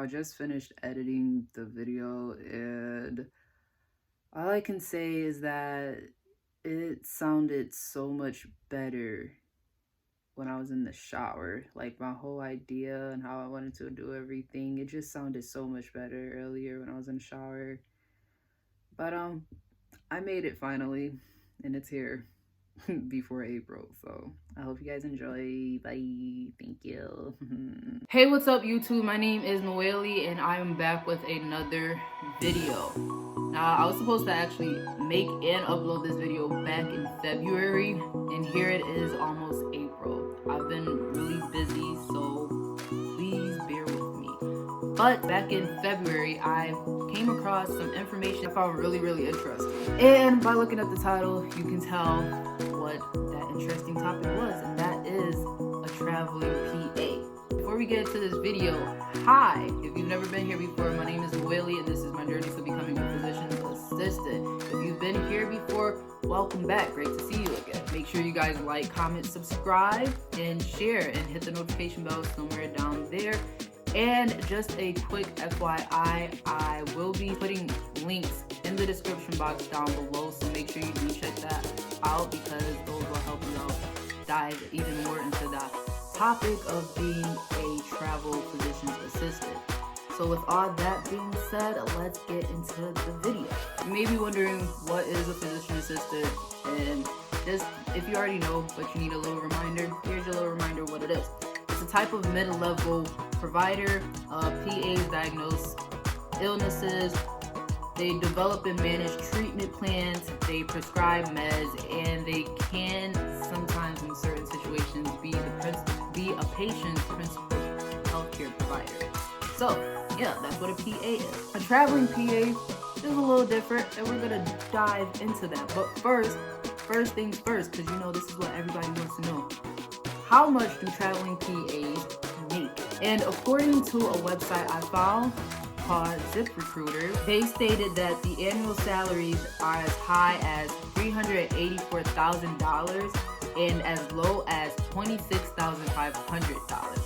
I just finished editing the video, and all I can say is that it sounded so much better when I was in the shower. Like, my whole idea and how I wanted to do everything, it just sounded so much better earlier when I was in the shower. But I made it finally, and it's here before April. So I hope you guys enjoy. Bye. Thank you. Hey, what's up, YouTube? My name is Noelle, and I am back with another video. Now, I was supposed to actually make and upload this video back in February, and here it is, almost April. I've been really busy, so please bear with me. But back in February, I came across some information I found really, really interesting. And by looking at the title, you can tell what that interesting topic was, and that is a traveling PA. Before we get into this video, hi! If you've never been here before, my name is Noelle, and this is my journey to becoming a physician's assistant. If you've been here before, welcome back. Great to see you again. Make sure you guys like, comment, subscribe, and share, and hit the notification bell somewhere down there. And just a quick FYI, I will be putting links in the description box down below, so make sure you do check that out, because those will help you out dive even more into that topic of being a travel physician's assistant. So with all that being said, let's get into the video. You may be wondering, what is a physician assistant? And just, if you already know but you need a little reminder, here's your little reminder what it is. It's a type of mid-level provider. PAs diagnose illnesses, they develop and manage treatment plans, they prescribe meds, and they can sometimes, in certain situations, be a patient's principal healthcare provider. So yeah, that's what a PA is. A traveling PA is a little different, and we're gonna dive into that. But first things first, because you know this is what everybody wants to know. How much do traveling PAs make? And according to a website I found called ZipRecruiter, they stated that the annual salaries are as high as $384,000 and as low as $26,500.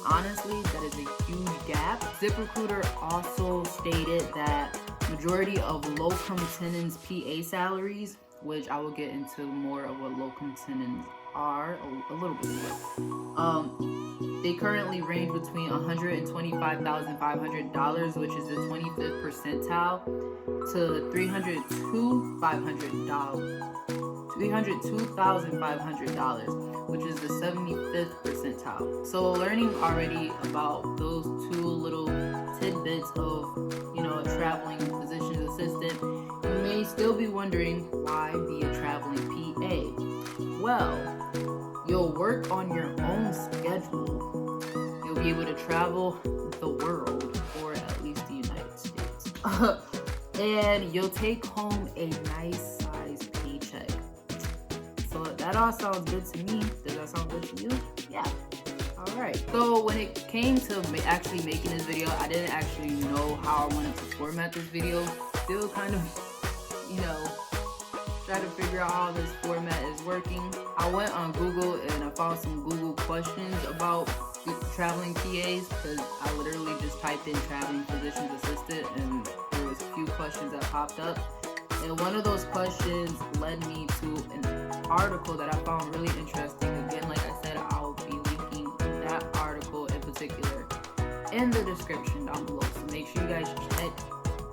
Honestly, that is a huge gap. ZipRecruiter also stated that majority of locum tenens PA salaries, which I will get into more of what locum tenens are a little bit more. They currently range between $125,500, which is the 25th percentile, to $302,500, which is the 75th percentile. So learning already about those two little tidbits of, you know, a traveling physician's assistant, you may still be wondering, why be a traveling PA? Well, you'll work on your own schedule. You'll be able to travel the world, or at least the United States. And you'll take home a nice size paycheck. So that all sounds good to me. Does that sound good to you? Yeah. Alright. So when it came to actually making this video, I didn't actually know how I wanted to format this video. Still kind of, you know, try to figure out how this format is working. I went on Google and I found some Google questions about traveling PAs, because I literally just typed in traveling physician's assistant and there was a few questions that popped up. And one of those questions led me to an article that I found really interesting. Again, like I said, I'll be linking that article in particular in the description down below. So make sure you guys check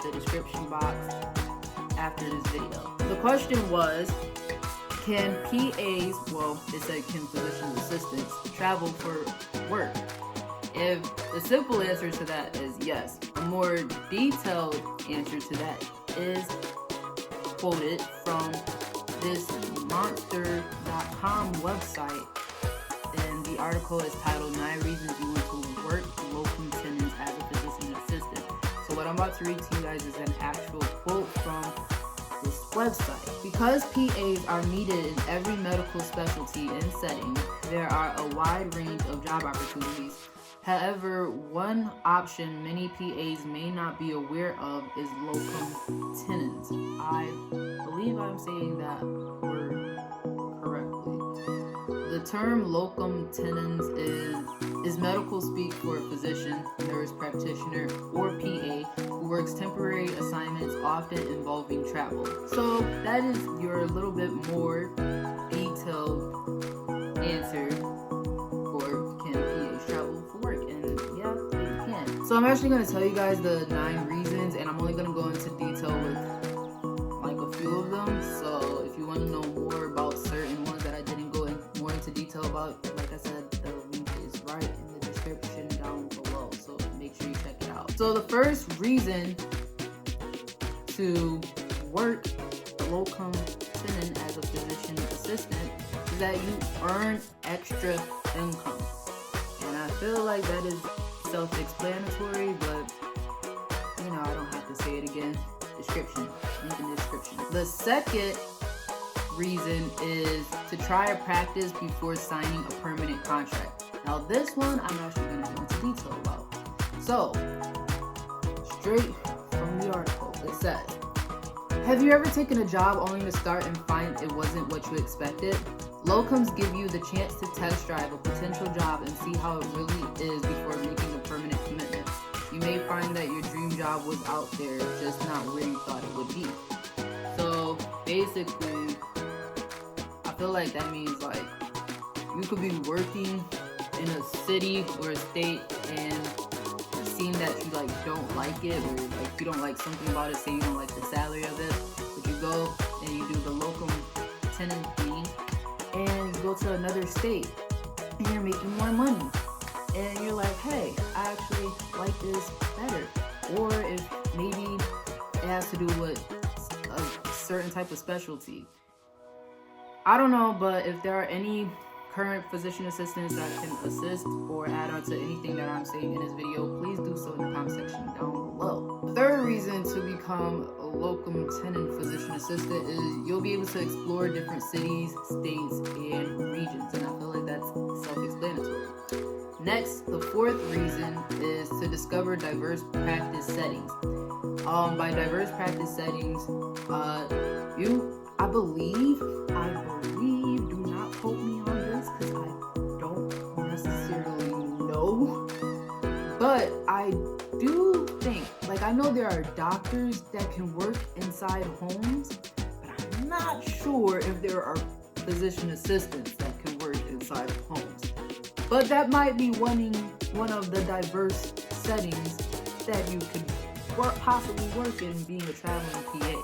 the description box after this video. The question was, can PAs, well, it said can physician assistants travel for work? If the simple answer to that is yes, a more detailed answer to that is quoted from this monster.com website, and the article is titled 9 Reasons You Want to Work Locum Tenens as a Physician Assistant. So what I'm about to read to you guys is an actual quote from this website. Because PAs are needed in every medical specialty and setting, there are a wide range of job opportunities. However, one option many PAs may not be aware of is locum tenens. I believe I'm saying that word correctly. The term locum tenens is medical speak for a physician, nurse, nurse practitioner, or PA, who works temporary assignments often involving travel. So that is your little bit more detailed answer for can PAs travel for work, and yeah, they can. So I'm actually going to tell you guys the 9 reasons, and I'm only going to go into detail with like a few of them. So if you want to know more about certain ones that I didn't go more into detail about, like I said, the link is right in the description down below, so make sure you check it out. So the first reason to work a locum tenens as a physician assistant is that you earn extra income. And I feel like that is self-explanatory, but you know, I don't have to say it again. Description, link in the description. The second reason is to try a practice before signing a permanent contract. Now this one I'm actually going to go into detail about. So, straight from the article, it says, have you ever taken a job only to start and find it wasn't what you expected? Locums give you the chance to test drive a potential job and see how it really is before making a permanent commitment. You may find that your dream job was out there, just not where you thought it would be. So basically, I feel like that means like you could be working in a city or a state and seeing that you like don't like it, or like you don't like something about it, say you don't like the salary of it, but you go and you do the locum tenens thing and you go to another state and you're making more money and you're like, hey, I actually like this better. Or if maybe it has to do with a certain type of specialty, I don't know. But if there are any current physician assistants that can assist or add on to anything that I'm saying in this video, please do so in the comment section down below. The third reason to become a locum tenens physician assistant is you'll be able to explore different cities, states, and regions, and I feel like that's self-explanatory. Next, the fourth reason is to discover diverse practice settings. By diverse practice settings, I believe, do not quote me on this because I don't necessarily know, but I do think, like, I know there are doctors that can work inside homes, but I'm not sure if there are physician assistants that can work inside of homes. But that might be one of the diverse settings that you could possibly work in being a traveling PA.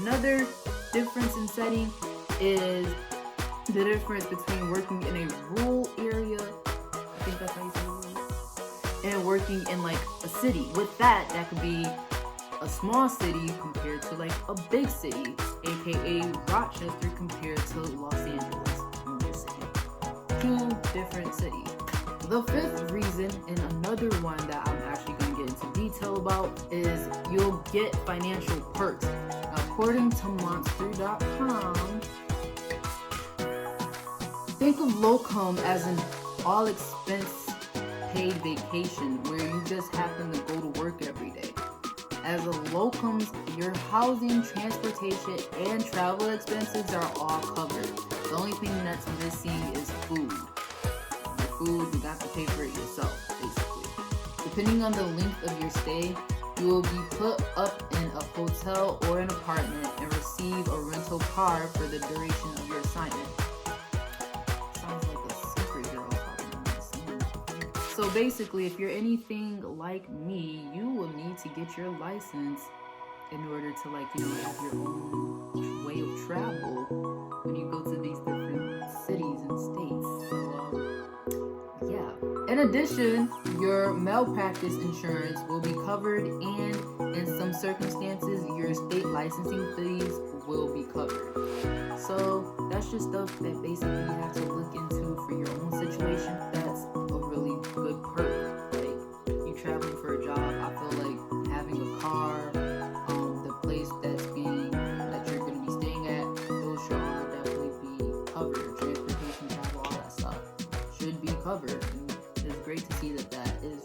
Another difference in setting is the difference between working in a rural area, I think that's how you say it, and working in like a city. With that could be a small city compared to like a big city, aka Rochester compared to Los Angeles. I'm just saying. 2 different cities. The fifth reason, and another one that I'm actually going to get into detail about, is you'll get financial perks. According to monster.com, think of locum as an all expense paid vacation where you just happen to go to work every day. As a locum, your housing, transportation, and travel expenses are all covered. The only thing that's missing is food. The food, you got to pay for it yourself, basically. Depending on the length of your stay, you will be put up in a hotel or an apartment and receive a rental car for the duration of your assignment. Sounds like a superhero talking on this scene. So basically, if you're anything like me, you will need to get your license in order to, like, you know, have your own way of travel when you go to these different cities and states. So, yeah. In addition, your malpractice insurance will be covered, and in some circumstances, your state licensing fees will be covered. So that's just stuff that basically you have to look into for your own situation. That's a really good perk. Like, you traveling for a job, I feel like having a car, the place that you're going to be staying at, those should all definitely be covered. Transportation, travel, all that stuff should be covered. It's great to see that is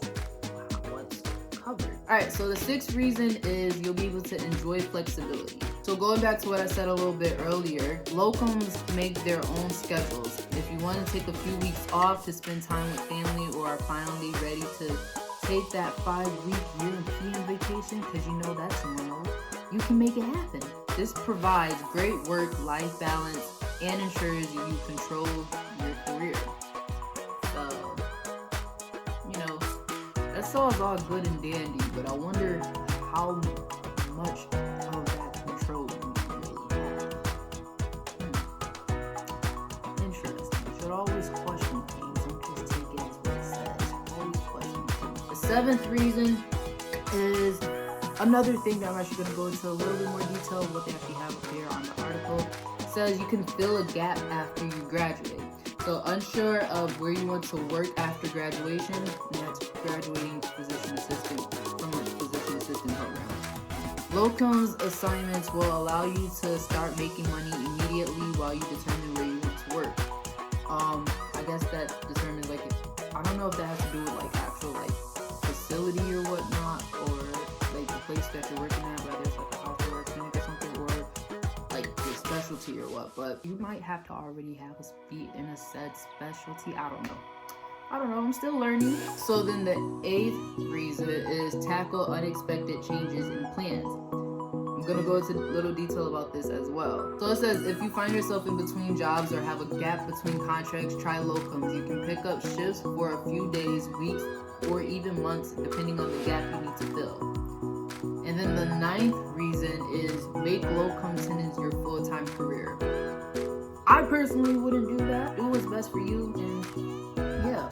what's covered. Alright, so the sixth reason is you'll be able to enjoy flexibility. So going back to what I said a little bit earlier, locums make their own schedules. If you want to take a few weeks off to spend time with family or are finally ready to take that 5-week European vacation because you know that's normal, you can make it happen. This provides great work-life balance and ensures you control your career. So, that sounds all good and dandy, but I wonder how much of that control you really have. Interesting. You should always question things. Don't just take it as what it says. Always question things. The 7th reason is another thing that I'm actually going to go into a little bit more detail of what they actually have up here on the article. It says you can fill a gap after you graduate. So unsure of where you want to work after graduation, and that's graduating to physician assistant from a physician assistant program. Locums assignments will allow you to start making money immediately while you determine where you want to work. I guess that determines I don't know if that has to do with actual facility or whatnot, or the place that you're working at, whether it's a hospital or a clinic or something, or your specialty or what. But you might have to already have be in a said specialty. I don't know. I'm still learning. So then the 8th reason is tackle unexpected changes in plans. I'm going to go into little detail about this as well. So it says if you find yourself in between jobs or have a gap between contracts, try locums. You can pick up shifts for a few days, weeks, or even months, depending on the gap you need to fill. And then the 9th reason is make locum tenens your full-time career. I personally wouldn't do that. Do what's best for you, and yeah,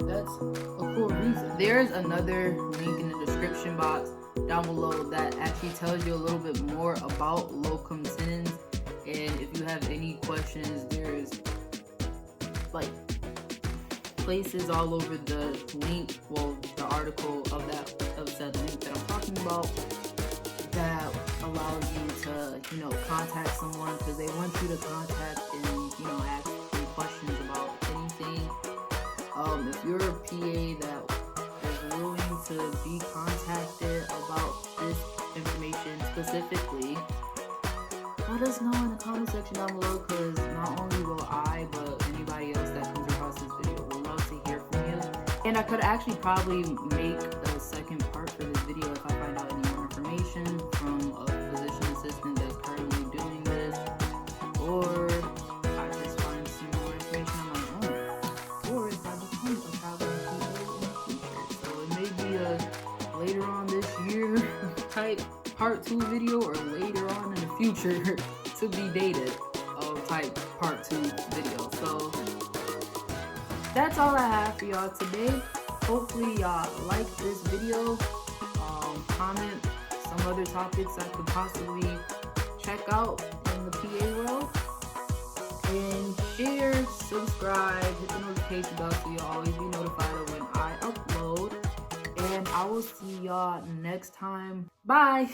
that's a cool reason. There's another link in the description box down below that actually tells you a little bit more about locum tenens, and if you have any questions, there's places all over the link, the article of said link that I'm talking about, that allows you to contact someone, because they want you to contact and ask them questions about anything. If you're a PA that is willing to be contacted about this information specifically, let us know in the comment section down below, because not only will I, but anybody else that comes across this video will love to hear from you. And I could actually probably make a second part for this video if I find out any more information from a physician assistant that's currently doing this, or I just find some more information on my own, or if I become a traveling PA in the future. So it may be a later on this year type part 2 video, or later on in the future to be dated type part 2 video. So that's all I have for y'all today. Hopefully y'all like this video. Comment some other topics I could possibly check out in the PA world, and share, subscribe, hit the notification bell so you'll always be notified of when I upload. And I will see y'all next time. Bye.